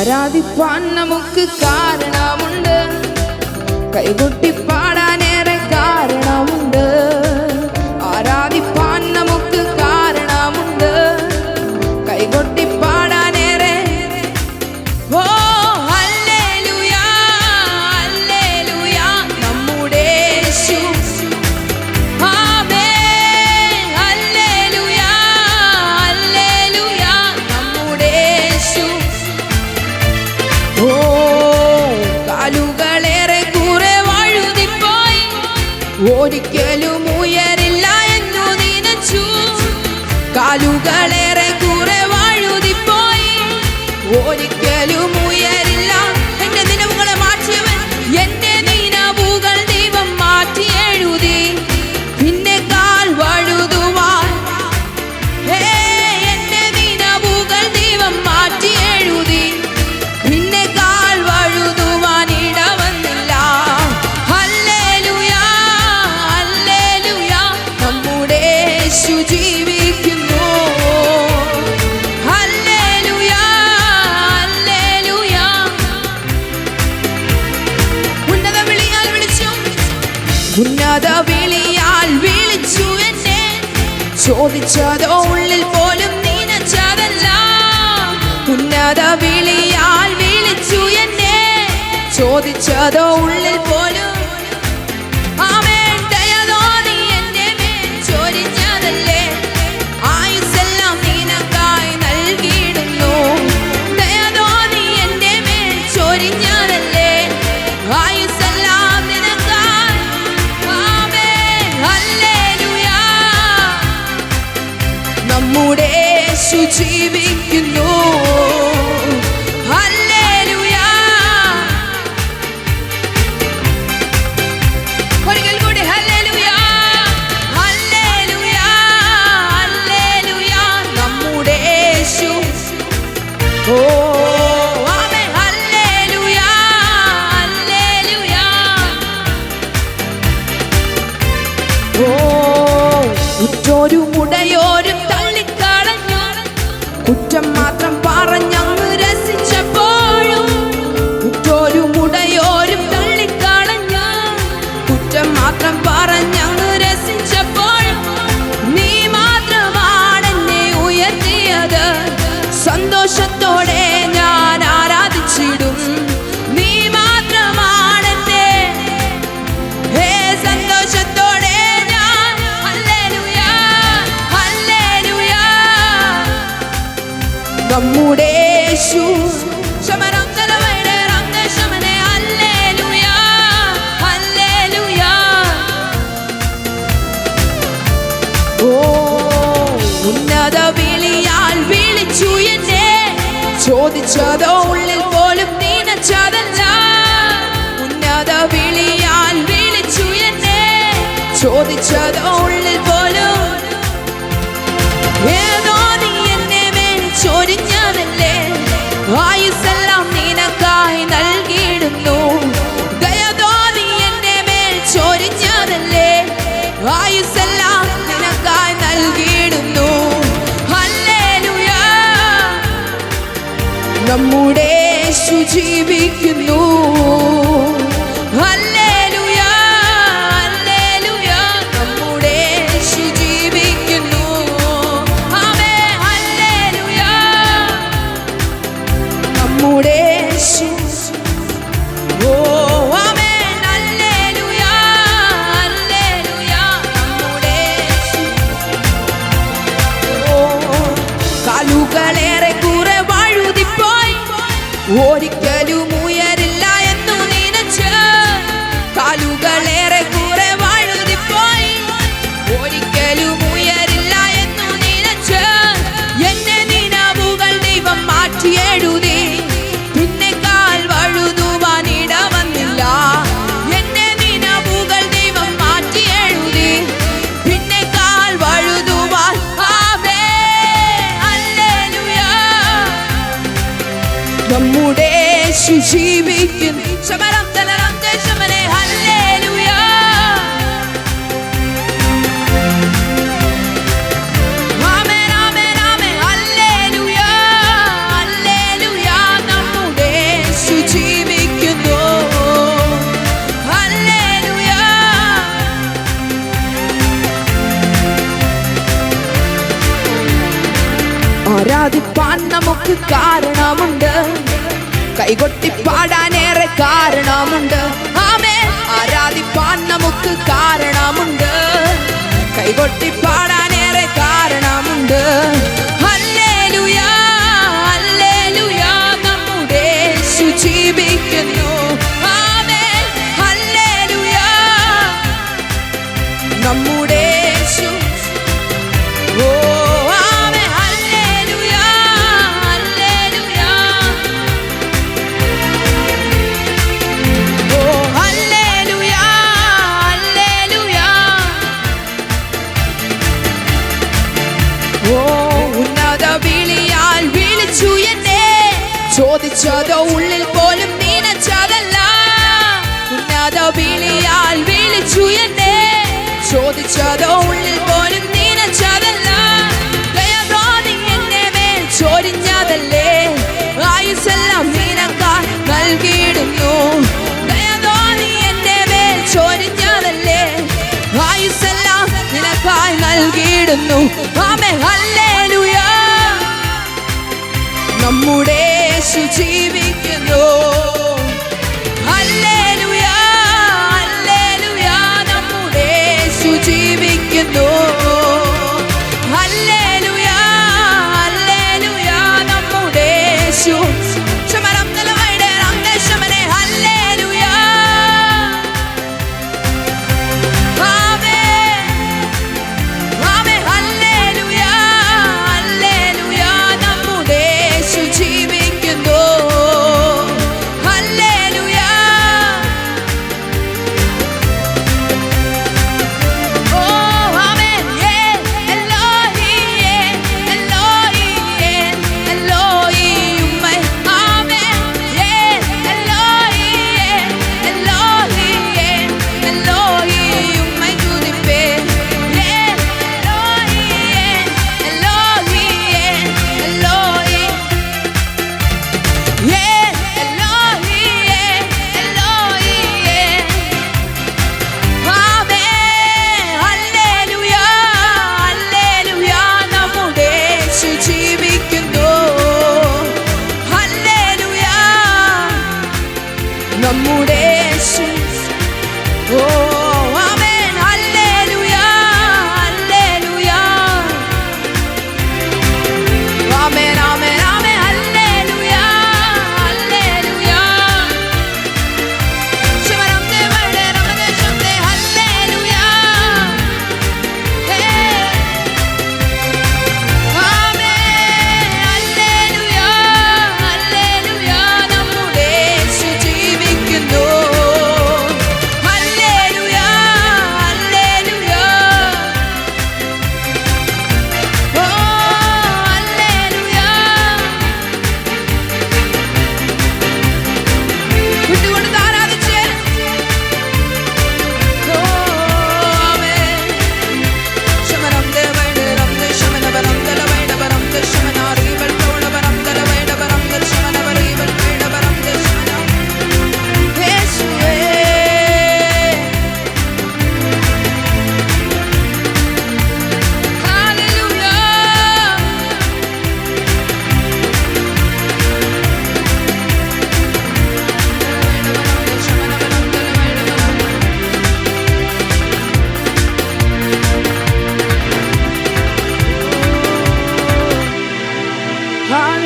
ആരാധിപ്പാൻ നമുക്ക് കാരണമുണ്ട്, കൈകൊട്ടി പാടാനേറെ കാരണമുണ്ട്. ആരാധിപ്പാൻ നമുക്ക് കാരണമുണ്ട്, കൈകൊട്ടി പാടാനേറെ. ഓ ഹല്ലേലൂയ ഹല്ലേലൂയ നമ്മുടെ യേശു. ആമേൻ ഹല്ലേലൂയ ഹല്ലേലൂയ നമ്മുടെ യേശു. ഓ കാലുകളേറെ കുറെ വഴുതിപ്പോയി, ഒരിക്കലും ഉയരില്ല എന്നു നനച്ചു. കാലുകളേറെ കുറെ വഴുതിപ്പോയി, ഒരിക്കലും ഉയരില്ല. എന്റെ നിലവുകളെ മാറ്റിയവൻ, എന്റെ നിലവുകൾ ദൈവം മാറ്റി എഴുതി. പിന്നെ കാൽ വഴുതുവാൻ, എന്റെ നിലവുകൾ ദൈവം മാറ്റി എഴുതി. പിന്നെ കാൽ വഴുതുവാൻ ഇടവന്നില്ല. ഹല്ലേലൂയ ഹല്ലേലൂയ നമ്മുടെ യേശു ജീവിക്കുന്നു. ഹല്ലേലൂയ ഹല്ലേലൂയ. ഉന്നത വിളിയാൽ വിളിച്ചു, ഉന്നത വിളിയാൽ വിളിച്ചു എന്നെ. ചോദിച്ചതോ ഉള്ളിൽ പോലും നനച്ചതല്ല. ഉന്നത വിളിയാൽ വിളിച്ചു എന്നെ. ചോദിച്ചതോ ഉള്ളിൽ പോലും. ആമേൻ ദയ തോന്നി എന്റെ മേൽ ചൊരിഞ്ഞതല്ലേ. ആയുസ്സെല്ലാം നിനക്കായി നൽകിയിടുന്നു. ദയ തോന്നി എന്റെ മേൽ ചൊരിഞ്ഞതല്ലേ. ആയുസ്സെല്ലാം നിനക്കായി. ആമേൻ ഹല്ലേലൂയ. നമ്മുടെ യേശു ജീവിക്കുന്നു. ഹല്ലേലൂയ. ഒരിക്കൽ കൂടി ഹല്ലേലൂയ ഹല്ലേലൂയ ഹല്ലേലൂയ നമ്മുടെ യേശു. ഓ ആമേൻ ഹല്ലേലൂയ ഹല്ലേലൂയ. ഓ ഉറ്റോരും ഉടയോരും തള്ളിക്കളഞ്ഞു, കുറ്റം മാത്രം പറഞ്ഞങ്ങ് രസിച്ചപ്പോഴും. ഉറ്റോരും ഉടയോരും തള്ളിക്കളഞ്ഞു, കുറ്റം മാത്രം പറഞ്ഞങ്ങ് രസിച്ചപ്പോഴും. നീ മാത്രമാണെന്നെ ഉയർത്തിയത്, സന്തോഷത്തോടെ ഞാൻ ആരാധിച്ചിടും. നീ മാത്രമാണെന്നെ, സന്തോഷത്തോടെ ഞാൻ. ഹല്ലേലൂയ ഹല്ലേലൂയ നമ്മുടെ യേശു. ശമനം തലവയുടെ രംഗശമനെ. ഹല്ലേലൂയ ഹല്ലേലൂയ. ഓ ഉന്നത വിളിയാൽ വിളിച്ചു എന്നെ. ചോദിച്ചതോ ഉള്ളിൽ പോലും നനച്ചതല്ല. ഉന്നത വിളിയാൽ വിളിച്ചു എന്നെ. ചോദിച്ചതോ ഉള്ളിൽ പോലും. ഏതോ നീ എന്നെ മേൽ ചൊരിഞ്ഞതല്ലേ. ആയുസ്സെല്ലാം നിനക്കായി നൽകിയിടുന്നു. ദയതോ നീ എന്റെ മേൽ ചൊരിഞ്ഞതല്ലേ. ആയുസ്സെല്ലാം നിനക്കായി നൽകിയിടുന്നു. ഹല്ലേലൂയ. നമ്മുടെ യേശു ജീവിക്കുന്നു. ഹല്ലേലൂയ ഹല്ലേലൂയ നമ്മുടെ യേശു ജീവിക്കുന്നു. ആമേൻ ഹല്ലേലൂയ നമ്മുടെ യേശു. ഓ ആമേൻ ഹല്ലേലൂയ ഹല്ലേലൂയ നമ്മുടെ യേശു. ഓ കാലുകളേറെ കുറെ വഴുതിപ്പോയി, ഒരിക്കലും ഉയരില്ല എന്നു നനച്ച്. കാലുകളേറെ കുറെ വഴുതിപ്പോയി, ഒരിക്കലും ഉയരില്ല എന്നു നനച്ച്. എന്നെ നിലവുകൾ ദൈവം മാറ്റി എഴുതി. പിന്നെ കാൽ വഴുതുവാൻ ഇടവന്നില്ല. എന്നെ നിലവുകൾ ദൈവം മാറ്റി എഴുതി. പിന്നെ കാൽ വഴുതുവാൻ. ആമേൻ ഹല്ലേലൂയ. നമ്മുടെ യേശു ജീവിക്കുന്നു. ശമനം തലരം ദേശമനെ. ഹല്ലേലൂയ. ആമേൻ ആമേൻ ആമേൻ ഹല്ലേലൂയ ഹല്ലേലൂയ നമ്മുടെ ആരാധിപ്പാൻ നമുക്ക് കാരണമുണ്ട്. കൈകൊട്ടി പാടാനേറെ കാരണമുണ്ട്. ആമേൻ. ആരാധിപ്പാൻ നമുക്ക് കാരണമുണ്ട്. കൈകൊട്ടി പാടാനേറെ കാരണമുണ്ട്. ഹല്ലേലൂയ ഹല്ലേലൂയ നമ്മുടെ യേശു ജീവിക്കുന്നു. ആമേൻ. ഹല്ലേലൂയ നമ്മുടെ യേശു. ഓ ആമേൻ. ഹല്ലേലൂയ ഹല്ലേലൂയ. ഓ ഹല്ലേലൂയ ഹല്ലേലൂയ. ഓ ഉന്നത വിളിയാൽ വിളിച്ചു എന്നെ, ചോദിച്ചതോ ഉള്ളിൽ പോലും നനച്ചതല്ല. ഉന്നത വിളിയാൽ വിളിച്ചു എന്നെ, ചോദിച്ചതോ ഉള്ളിൽ പോലും നനച്ചതല്ല. ദയവായി എന്നെ മേൽ ചൊരിഞ്ഞതല്ലേ, ആയുസ്സെല്ലാം നിനക്കായി നൽകിയിടുന്നു. ദയവായി എന്നെ മേൽ ചൊരിഞ്ഞതല്ലേ, ആയുസ്സെല്ലാം നിനക്കായി നൽകിയിടുന്നു. ആമേൻ. ഹല്ലേലൂയ നമ്മുടെ യേശു ജീവിക്കുന്നു. ഹല്ലേലൂയ ഹല്ലേലൂയ നമ്മുടെ യേശു ജീവിക്കുന്നു. ഹല്ലേലൂയ ഹല്ലേലൂയ നമ്മുടെ യേശു. ശമരം നിലവയുടെ രംഗശമനെ. ഹല്ലേലൂയ. ആമേൻ ആമേൻ. ഹല്ലേലൂയ ഹല്ലേലൂയ നമ്മുടെ യേശു ജീവിക്കുന്നു. ഹല്ലേലൂയ. ഓ ആമേൻ. എലോഹി എലോഹി എലോഹി ഉമ്മൈ. ആമേൻ. എലോഹി എലോഹി എലോഹി ഉമ്മൈ തുതിപ്പേ. എലോഹി എലോഹി എലോഹി എലോഹി എലോഹി. ആമേൻ. ഹല്ലേലൂയ ഹല്ലേലൂയ നമ്മുടെ യേശു ജീവിക്കുന്നു. ഹല്ലേലൂയ നമ്മുടെ യേശു. ഓ ആമേൻ. ഹല്ലേലൂയ ഹല്ലേലൂയ. ആമേൻ ആമേൻ ആമേൻ. ഹല്ലേലൂയ ഹല്ലേലൂയ. ശമരം ദേവയുടെ രമദേശത്തെ. ഹല്ലേലൂയ. ആമേൻ. ഹല്ലേലൂയ ഹല്ലേലൂയ നമ്മുടെ യേശു ജീവിക്കുന്നു. ഹല്ലേലൂയ ഹല്ലേലൂയ. ഓ ഹല്ലേലൂയ. വിട്ടുകൊടുത്ത് ആരാധിച്ച്. ഓ ആമേൻ. ശമനം ദേവയുടെ രമദേശമനവരം ദലവൈഡവരം ദശമനാറിവൽ പ്രൗഢവരം ദലവൈഡവരം ദശമനവരീവൽ വൈഡവരം ദശമന. യേശുവേ. ഹല്ലേലൂയ. ഹല്ലേലൂയ.